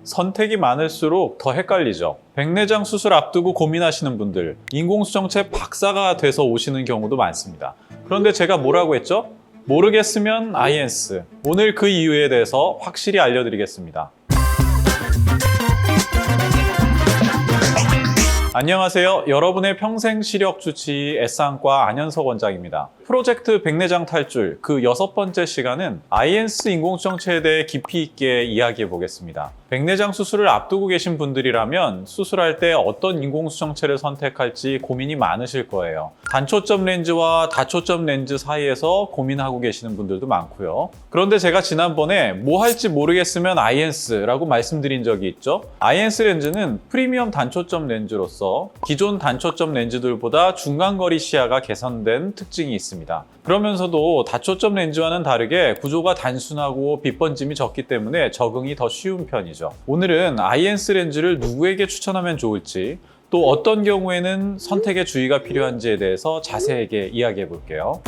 선택이 많을수록 더 헷갈리죠. 백내장 수술 앞두고 고민하시는 분들, 인공수정체 박사가 돼서 오시는 경우도 많습니다. 그런데 제가 뭐라고 했죠? 모르겠으면 아이엔스. 오늘 그 이유에 대해서 확실히 알려드리겠습니다. 안녕하세요. 여러분의 평생 시력 주치 S안과 안현석 원장입니다. 프로젝트 백내장 탈출 그 6번째 시간은 아이엔스 인공수정체에 대해 깊이 있게 이야기해 보겠습니다. 백내장 수술을 앞두고 계신 분들이라면 수술할 때 어떤 인공수정체를 선택할지 고민이 많으실 거예요. 단초점 렌즈와 다초점 렌즈 사이에서 고민하고 계시는 분들도 많고요. 그런데 제가 지난번에 뭐 할지 모르겠으면 아이엔스라고 말씀드린 적이 있죠. 아이엔스 렌즈는 프리미엄 단초점 렌즈로서 기존 단초점 렌즈들보다 중간거리 시야가 개선된 특징이 있습니다. 그러면서도 다초점 렌즈와는 다르게 구조가 단순하고 빛번짐이 적기 때문에 적응이 더 쉬운 편이죠. 오늘은 아이엔스 렌즈를 누구에게 추천하면 좋을지, 또 어떤 경우에는 선택에 주의가 필요한지에 대해서 자세하게 이야기해 볼게요.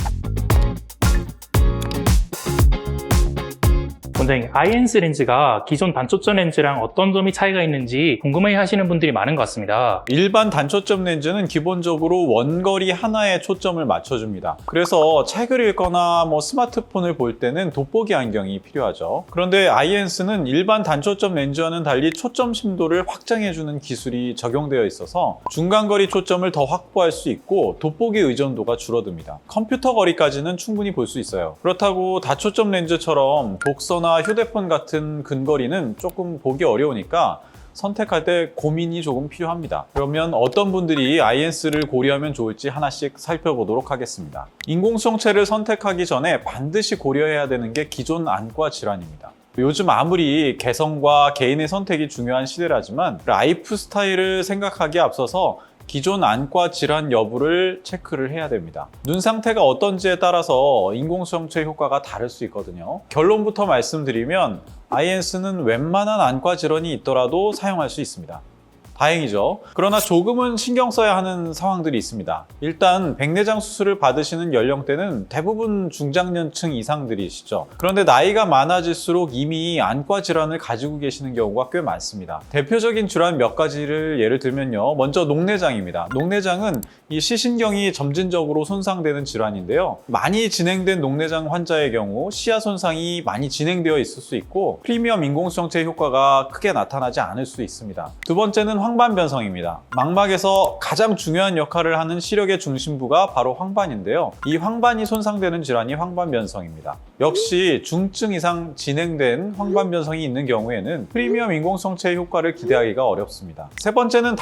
원장님, 아이엔스 렌즈가 기존 단초점 렌즈랑 어떤 점이 차이가 있는지 궁금해 하시는 분들이 많은 것 같습니다. 일반 단초점 렌즈는 기본적으로 원거리 하나에 초점을 맞춰줍니다. 그래서 책을 읽거나 스마트폰을 볼 때는 돋보기 안경이 필요하죠. 그런데 아이엔스는 일반 단초점 렌즈와는 달리 초점 심도를 확장해주는 기술이 적용되어 있어서 중간거리 초점을 더 확보할 수 있고 돋보기 의존도가 줄어듭니다. 컴퓨터 거리까지는 충분히 볼 수 있어요. 그렇다고 다초점 렌즈처럼 독서나 휴대폰 같은 근거리는 조금 보기 어려우니까 선택할 때 고민이 조금 필요합니다. 그러면 어떤 분들이 아이엔스를 고려하면 좋을지 하나씩 살펴보도록 하겠습니다. 인공수정체를 선택하기 전에 반드시 고려해야 되는 게 기존 안과 질환입니다. 요즘 아무리 개성과 개인의 선택이 중요한 시대라지만 라이프 스타일을 생각하기에 앞서서 기존 안과 질환 여부를 체크를 해야 됩니다. 눈 상태가 어떤지에 따라서 인공수정체 효과가 다를 수 있거든요. 결론부터 말씀드리면 아이엔스는 웬만한 안과 질환이 있더라도 사용할 수 있습니다. 다행이죠. 그러나 조금은 신경 써야 하는 상황들이 있습니다. 일단 백내장 수술을 받으시는 연령대는 대부분 중장년층 이상들이시죠. 그런데 나이가 많아질수록 이미 안과 질환을 가지고 계시는 경우가 꽤 많습니다. 대표적인 질환 몇 가지를 예를 들면요. 먼저 녹내장입니다. 녹내장은 이 시신경이 점진적으로 손상되는 질환인데요. 많이 진행된 녹내장 환자의 경우 시야 손상이 많이 진행되어 있을 수 있고 프리미엄 인공수정체 효과가 크게 나타나지 않을 수 있습니다. 두 번째는 황반변성입니다. 망막에서 가장 중요한 역할을 하는 시력의 중심부가 바로 황반인데요. 이 황반이 손상되는 질환이 황반변성입니다. 역시 중증 이상 진행된 황반변성이 있는 경우에는 프리미엄 인공수정체 효과를 기대하기가 어렵습니다. 세 번째는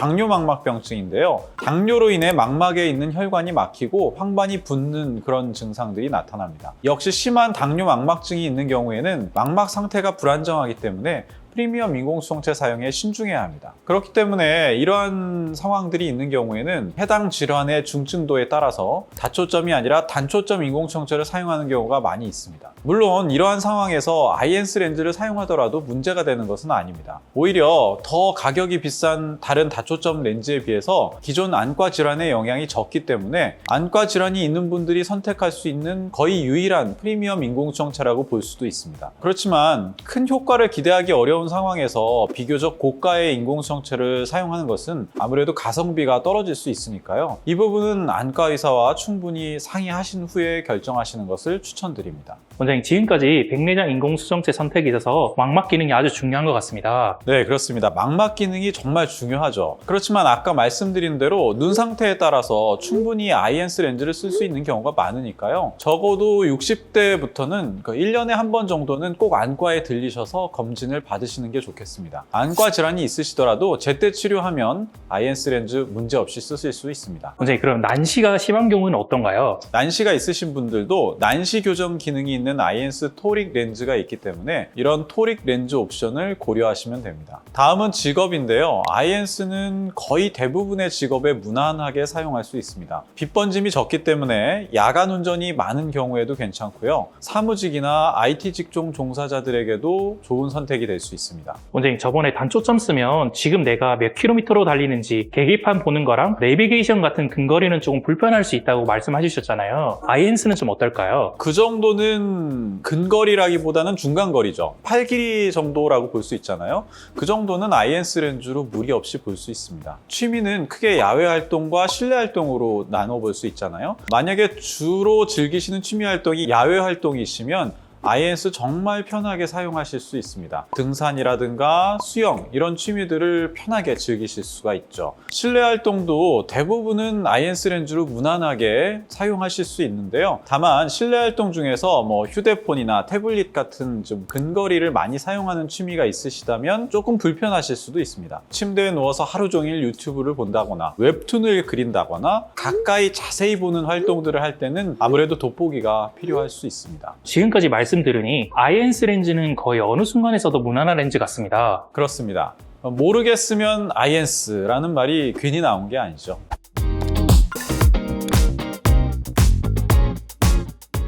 당뇨망막병증인데요. 당뇨로 인해 망막에 있는 혈관이 막히고 황반이 붓는 그런 증상들이 나타납니다. 역시 심한 당뇨망막증이 있는 경우에는 망막 상태가 불안정하기 때문에 프리미엄 인공수정체 사용에 신중해야 합니다. 그렇기 때문에 이러한 상황들이 있는 경우에는 해당 질환의 중증도에 따라서 다초점이 아니라 단초점 인공수정체를 사용하는 경우가 많이 있습니다. 물론 이러한 상황에서 아이엔스 렌즈를 사용하더라도 문제가 되는 것은 아닙니다. 오히려 더 가격이 비싼 다른 다초점 렌즈에 비해서 기존 안과 질환의 영향이 적기 때문에 안과 질환이 있는 분들이 선택할 수 있는 거의 유일한 프리미엄 인공수정체라고 볼 수도 있습니다. 그렇지만 큰 효과를 기대하기 어려운 상황에서 비교적 고가의 인공수정체를 사용하는 것은 아무래도 가성비가 떨어질 수 있으니까요. 이 부분은 안과 의사와 충분히 상의하신 후에 결정하시는 것을 추천드립니다. 원장님, 지금까지 백내장 인공수정체 선택에 있어서 망막 기능이 아주 중요한 것 같습니다. 네, 그렇습니다. 망막 기능이 정말 중요하죠. 그렇지만 아까 말씀드린 대로 눈 상태에 따라서 충분히 아이엔스 렌즈를 쓸 수 있는 경우가 많으니까요. 적어도 60대부터는 1년에 한 번 정도는 꼭 안과에 들리셔서 검진을 받으시는 게 좋겠습니다. 안과 질환이 있으시더라도 제때 치료하면 아이엔스 렌즈 문제없이 쓰실 수 있습니다. 원장님, 그럼 난시가 심한 경우는 어떤가요? 난시가 있으신 분들도 난시 교정 기능이 있는 아이엔스 토릭 렌즈가 있기 때문에 이런 토릭 렌즈 옵션을 고려하시면 됩니다. 다음은 직업인데요. 아이엔스는 거의 대부분의 직업에 무난하게 사용할 수 있습니다. 빛번짐이 적기 때문에 야간 운전이 많은 경우에도 괜찮고요. 사무직이나 IT 직종 종사자들에게도 좋은 선택이 될 수 있습니다. 원장님, 저번에 단초점 쓰면 지금 내가 몇 킬로미터로 달리는지 계기판 보는 거랑 내비게이션 같은 근거리는 조금 불편할 수 있다고 말씀하셨잖아요. 아이엔스는 좀 어떨까요? 그 정도는 정도는 근거리라기보다는 중간거리죠. 팔 길이 정도라고 볼 수 있잖아요. 그 정도는 아이엔스 렌즈로 무리 없이 볼 수 있습니다. 취미는 크게 야외 활동과 실내 활동으로 나눠 볼 수 있잖아요. 만약에 주로 즐기시는 취미 활동이 야외 활동이시면 아이엔스 정말 편하게 사용하실 수 있습니다. 등산이라든가 수영 이런 취미들을 편하게 즐기실 수가 있죠. 실내 활동도 대부분은 아이엔스 렌즈로 무난하게 사용하실 수 있는데요. 다만 실내 활동 중에서 휴대폰이나 태블릿 같은 좀 근거리를 많이 사용하는 취미가 있으시다면 조금 불편하실 수도 있습니다. 침대에 누워서 하루 종일 유튜브를 본다거나 웹툰을 그린다거나 가까이 자세히 보는 활동들을 할 때는 아무래도 돋보기가 필요할 수 있습니다. 지금까지 말씀 들으니 아이엔스 렌즈는 거의 어느 순간에서도 무난한 렌즈 같습니다. 그렇습니다. 모르겠으면 아이엔스라는 말이 괜히 나온 게 아니죠.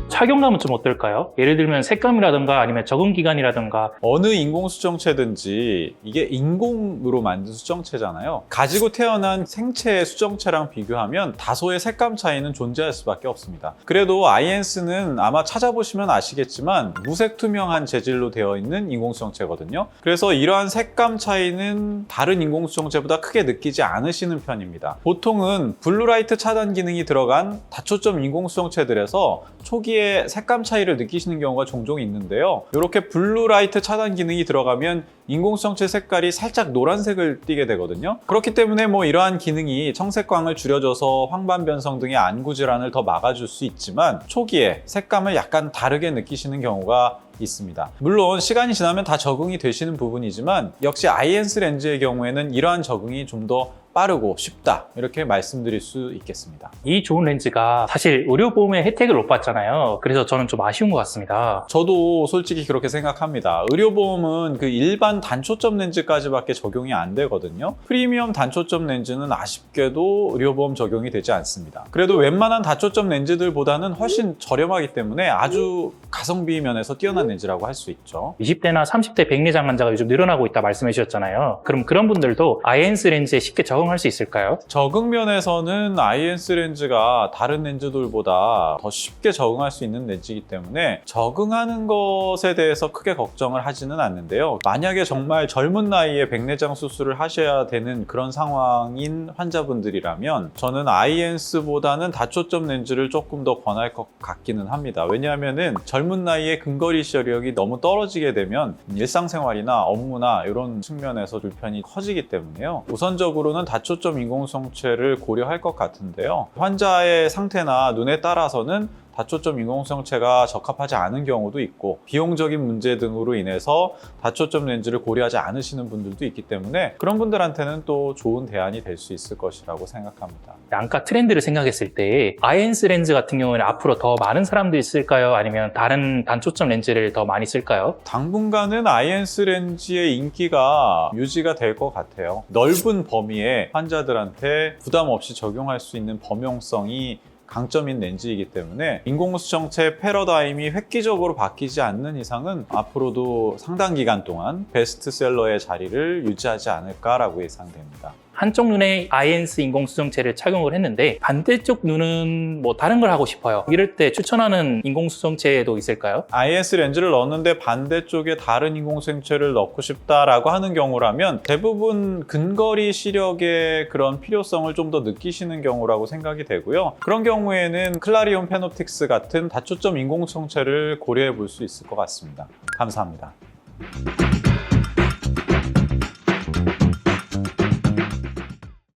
착용감은 좀 어떨까요? 예를 들면 색감이라든가 아니면 적응 기간이라든가. 어느 인공수정체든지 이게 인공으로 만든 수정체잖아요. 가지고 태어난 생체의 수정체랑 비교하면 다소의 색감 차이는 존재할 수밖에 없습니다. 그래도 아이엔스는 아마 찾아보시면 아시겠지만 무색 투명한 재질로 되어 있는 인공수정체거든요. 그래서 이러한 색감 차이는 다른 인공수정체보다 크게 느끼지 않으시는 편입니다. 보통은 블루라이트 차단 기능이 들어간 다초점 인공수정체들에서 초기에 색감 차이를 느끼시는 경우가 종종 있는데요. 이렇게 블루라이트 차단 기능이 들어가면 인공수정체 색깔이 살짝 노란색을 띠게 되거든요. 그렇기 때문에 이러한 기능이 청색광을 줄여줘서 황반 변성 등의 안구 질환을 더 막아줄 수 있지만 초기에 색감을 약간 다르게 느끼시는 경우가 있습니다. 물론 시간이 지나면 다 적응이 되시는 부분이지만 역시 아이엔스 렌즈의 경우에는 이러한 적응이 좀 더 빠르고 쉽다 이렇게 말씀드릴 수 있겠습니다. 이 좋은 렌즈가 사실 의료보험의 혜택을 못 받잖아요. 그래서 저는 좀 아쉬운 것 같습니다. 저도 솔직히 그렇게 생각합니다. 의료보험은 그 일반 단초점 렌즈까지밖에 적용이 안 되거든요. 프리미엄 단초점 렌즈는 아쉽게도 의료보험 적용이 되지 않습니다. 그래도 웬만한 단초점 렌즈들보다는 훨씬 저렴하기 때문에 아주 가성비 면에서 뛰어난 렌즈라고 할 수 있죠. 20대나 30대 백내장 환자가 요즘 늘어나고 있다 말씀해 주셨잖아요. 그럼 그런 분들도 아이엔스 렌즈에 쉽게 적응할 수 있을까요? 적응 면에서는 아이엔스 렌즈가 다른 렌즈들보다 더 쉽게 적응할 수 있는 렌즈이기 때문에 적응하는 것에 대해서 크게 걱정을 하지는 않는데요. 만약에 정말 젊은 나이에 백내장 수술을 하셔야 되는 그런 상황인 환자분들이라면 저는 아이엔스보다는 다초점 렌즈를 조금 더 권할 것 같기는 합니다. 왜냐하면은 젊은 나이에 근거리 시력이 너무 떨어지게 되면 일상생활이나 업무나 이런 측면에서 불편이 커지기 때문에요. 우선적으로는 다초점 인공수정체를 고려할 것 같은데요. 환자의 상태나 눈에 따라서는 다초점 인공수정체가 적합하지 않은 경우도 있고 비용적인 문제 등으로 인해서 다초점 렌즈를 고려하지 않으시는 분들도 있기 때문에 그런 분들한테는 또 좋은 대안이 될 수 있을 것이라고 생각합니다. 안과 트렌드를 생각했을 때 아이엔스 렌즈 같은 경우에는 앞으로 더 많은 사람들이 쓸까요? 아니면 다른 단초점 렌즈를 더 많이 쓸까요? 당분간은 아이엔스 렌즈의 인기가 유지가 될 것 같아요. 넓은 범위의 환자들한테 부담 없이 적용할 수 있는 범용성이 강점인 렌즈이기 때문에 인공수정체 패러다임이 획기적으로 바뀌지 않는 이상은 앞으로도 상당 기간 동안 베스트셀러의 자리를 유지하지 않을까라고 예상됩니다. 한쪽 눈에 아이엔스 인공수정체를 착용을 했는데 반대쪽 눈은 다른 걸 하고 싶어요. 이럴 때 추천하는 인공수정체도 있을까요? 아이엔스 렌즈를 넣었는데 반대쪽에 다른 인공수정체를 넣고 싶다라고 하는 경우라면 대부분 근거리 시력의 그런 필요성을 좀 더 느끼시는 경우라고 생각이 되고요. 그런 경우에는 클라리온 페놉틱스 같은 다초점 인공수정체를 고려해 볼 수 있을 것 같습니다. 감사합니다.